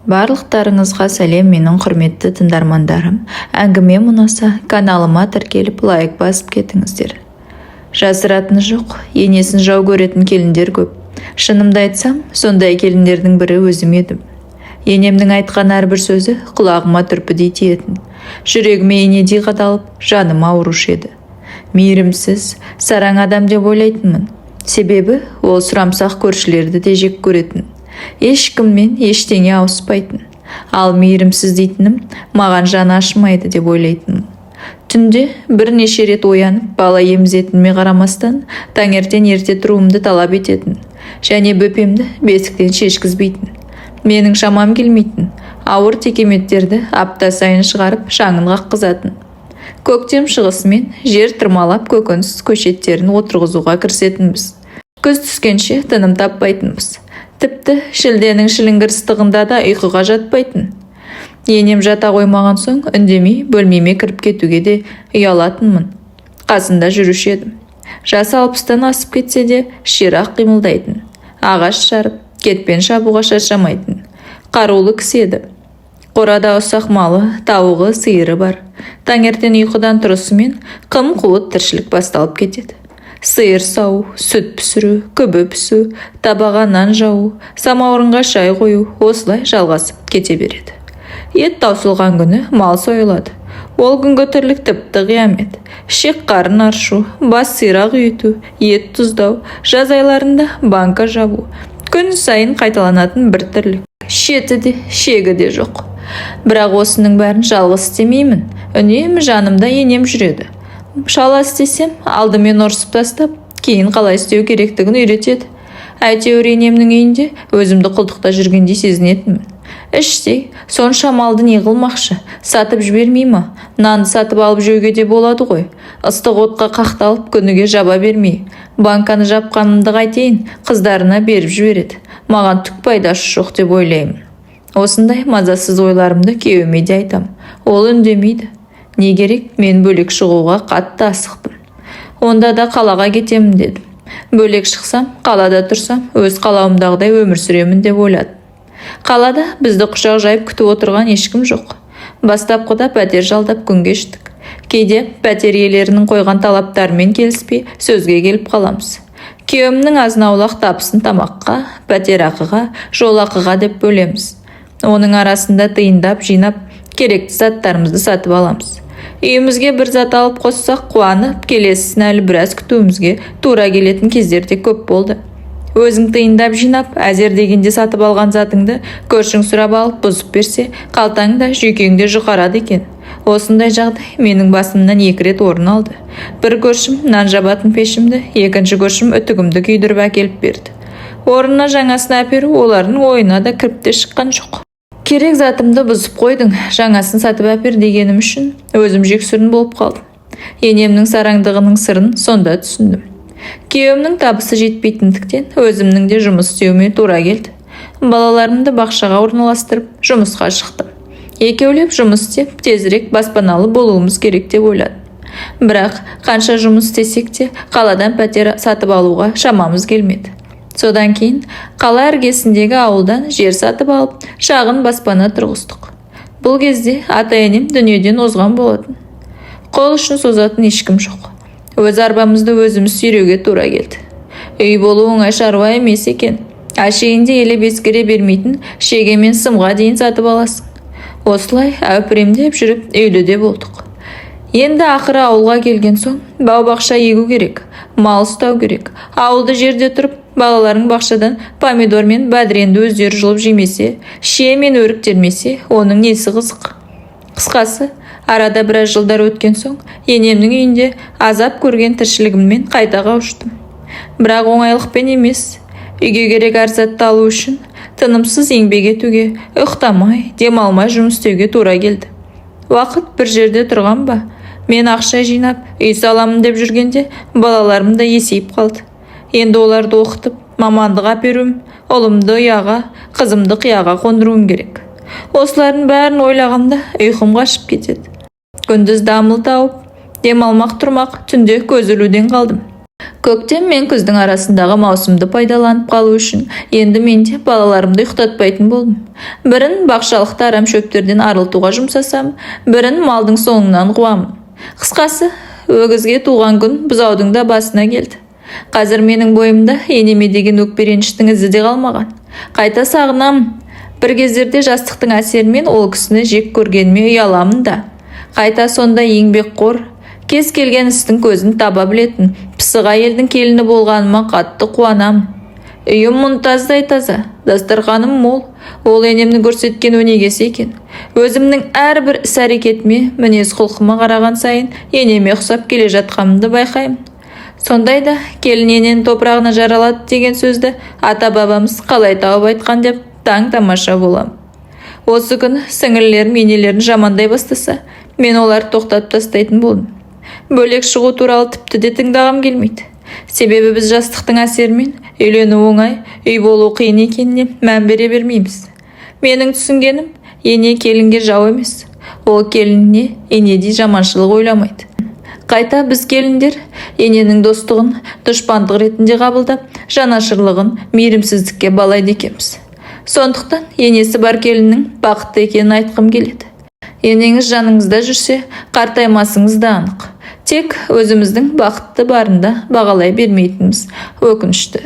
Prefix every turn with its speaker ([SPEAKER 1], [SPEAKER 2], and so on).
[SPEAKER 1] Барлықтарыңызға сәлем, менің құрметті тыңдармандарым. Әңгіме ұнаса каналыма тіркеліп лайк басып кетіңіздер. Жасыратыны жоқ, енесін жау көретін келіндер көп. Шынымды айтсам, сондай келіндердің бірі өзім едім. Енемнің айтқан әрбір сөзі құлағыма түрпідей тиетін. Жүрегіме енедей қадалып, жаным аурушы еді. Мейірімсіз, сараң адам деп ойлайтынмын. Себебі ол сұрамсақ көршілерді де жек көретін. Ешкіммен ештеңе ауыспайтын. Ал мейірімсіз дейтінім маған жаны ашымайды деп ойлайтынмын. Түнде бірнеше рет оянып, бала емізетініме қарамастан, таңертең ерте тұруымды талап ететін. Және бөпемді бесіктен шешкізбейтін. Менің шамам келмейтін. Ауыр текеметтерді апта сайын шығарып, шаңын қаққызатын. Көктем шығысымен жер тырмалап көкөніс көшеттерін отырғызуға кірісетінбіз. Күз түскенше тыным таппайтынбыз. Тіпті шілденің шіліңгір ыстығында да ұйқыға жатпайтын. Енем жата қоймаған соң үндемей бөлмеме кіріп кетуге де ұялатынмын. Қасында жүруші едім. Жасы 60-тан асып кетсе де ширақ қимылдайтын. Ағаш жарып, кетпен шабуға шаршамайтын. Қарулы кісі еді. Қорада ұсақ малы, тауығы, сиыры бар. Таңертең ұйқыдан тұрысымен қым-қуыт тіршілік басталып кетеді. Сиыр сау, сүт пісіру, күбі пісу, табаға нан жау, самаурынға шай қою, осылай жалғасып кете береді. Ет таусылған күні мал сойылады. Ол күнгі тірлік тіпті қиямет. Шек қарын аршу, бас сирақ үйіту, ет тұздау, жаз айларында банка жабу. Күн сайын қайталанатын бір тірлік. Шеті де, шегі де жоқ. Бірақ осының бәрін жалғыз істемеймін. Үнемі жанымда енем жүреді. Шала істесем, алдымен ұрсып тастап, кейін қалай істеу керектігін үйретеді. Әйтеуір енемнің үйінде өзімді құлдықта жүргендей сезінетінмін. Іштей, сонша малды не қылмақшы, сатып жібермей ма? Нанды сатып алып жеуге де болады ғой. Ыстық отқа қақталып, күніге жаба бермей. Банканы жапқанымды қайтейін, қыздарына беріп жібереді. Маған түк пайдасы жоқ деп ойлаймын. Осындай мазасыз ойларымды күйеуіме де айтам. Ол үндемейді. Не керек, мен бөлек шығуға қатты асықтым. Онда да қалаға кетемін дедім. Бөлек шықсам, қалада тұрсам, өз қалауымдағыдай өмір сүремін деп ойладым. Қалада бізді құшақ жайып күтіп отырған ешкім жоқ. Бастапқыда пәтер жалдап күн кештік. Кейде пәтер иелерінің қойған талаптарымен келіспей сөзге келіп қаламыз. Күйеуімнің азын-аулақ табысын тамаққа, пәтер ақыға, жол ақыға деп бөлеміз. Оның арасында тиындап, жинап, керекті заттарымызды сатып аламыз. Үйімізге бір зат алып қоссақ қуанып, келесісін әлі біраз күтуімізге тура келетін кездерде көп болды. Өзің тиындап жинап, әзер дегенде сатып алған затыңды көршің сұрап алып бұзып берсе, қалтаңда, жүйкеңде жұқарады екен. Осындай жағдай менің басымнан 2 рет орын алды. Бір көршім нан жабатын пешімді, екінші көршім үтігімді күйдіріп әкеліп берді. Орнына жаңасын әперу олардың ойына да кіріп те шыққан жоқ. Керек затымды бұзып қойдың, жаңасын сатып әпер дегенім үшін өзім жексұрын болып қалдым. Енемнің сараңдығының сырын сонда түсіндім. Күйеуімнің табысы жетпейтіндіктен өзімнің де жұмыс істеуіме тура келді. Балаларымды бақшаға орналастырып, жұмысқа шықтым. Екеулеп жұмыс істеп, тезірек баспаналы болуымыз керек деп ойладым. Бірақ қанша жұмыс істесек те қаладан пәтер сатып алуға шамамыз келмеді. Содан кейін қала іргесіндегі ауылдан жер сатып алып, шағын баспана тұрғыздық. Бұл кезде ата-енем дүниеден озған болатын. Қол ұшын созатын ешкім жоқ. Өз арбамызды өзіміз сүйреуге тура келді. Үй болу оңай шаруа емес екен. Әшейінде елеп ескере бермейтін шеге мен сымға дейін сатып аласың. Осылай әупіремдеп жүріп үйлі де болдық. Енді ақыры ауылға келген соң бау-бақша егу керек, мал ұстау керек. Ауылды жерде тұрып, балаларың бақшадан помидор мен бәдіренді өздері жұлып жемесе, шие мен өріктелмесе, оның несі қызық. Қысқасы, арада біраз жылдар өткен соң, енемнің үйінде азап көрген тіршілігіммен қайта қауыштым. Бірақ оңайлықпен емес, үйге керек әр затты алу үшін тынымсыз еңбек етуге, ұйықтамай, демалмай жұмыс істеуге тура келді. Уақыт бір жерде тұрған ба? Мен ақша жинап, үй саламын деп жүргенде балаларым да есейіп қалды. Енді оларды оқытып, мамандық әперуім, ұлымды ұяға, қызымды қияға қондыруым керек. Осылардың бәрін ойлағанда ұйқым қашып кетеді. Күндіз дамыл тауып, демалмақ тұрмақ, түнде көз ілуден қалдым. Көктем мен күздің арасындағы маусымды пайдаланып қалу үшін енді мен де балаларымды ұйықтатпайтын болдым. Бірін бақшалықты арам шөптерден арылтуға жұмсасам, бірін малдың соңынан қуамын. Қысқасы, өгізге туған күн бұзаудың да басына келді. Қазір менің бойымда енеме деген өкпереніштің ізі де қалмаған. Қайта сағынамын. Бір кездерде жастықтың әсерімен ол кісіні жек көргеніме ұяламын да. Қайта сонда еңбекқор, кез келген істің көзін таба білетін пысық әйелдің келіні болғаныма қатты қуанамын. Үйім мұнтаздай таза, дастарханым мол. Ол енемнің көрсеткен өнегесі екен. Өзімнің әрбір іс-әрекетіме, мінез-құлқыма қараған сайын енеме ұқсап келе жатқанымды байқаймын. Сондайда келін ененің топырағына жаралады деген сөзді ата-бабамыз қалай тауып айтқан деп таң-тамаша боламын. Осы күні сіңілілерім енелерін жамандай бастаса, мен оларды тоқтатып тастайтын болдым. Бөлек шығу туралы тіпті де тыңдағым келмейді. Себебі біз жастықтың әсерімен үйлену оңай, үй болу қиын екеніне мән бере бермейміз. Менің түсінгенім, ене келінге жау емес. Ол келініне енедей жаманшылық ойламайды. Қайта біз келіндер ененің достығын дұшпандық ретінде қабылдап, жанашырлығын мейірімсіздікке балайды екенбіз. Сондықтан енесі бар келіннің бақытты екенін айтқым келеді. Енеңіз жаныңызда жүрсе, қартаймасыңыз да анық. Тек өзіміздің бақытты барында бағалай бермейтініміз өкінішті.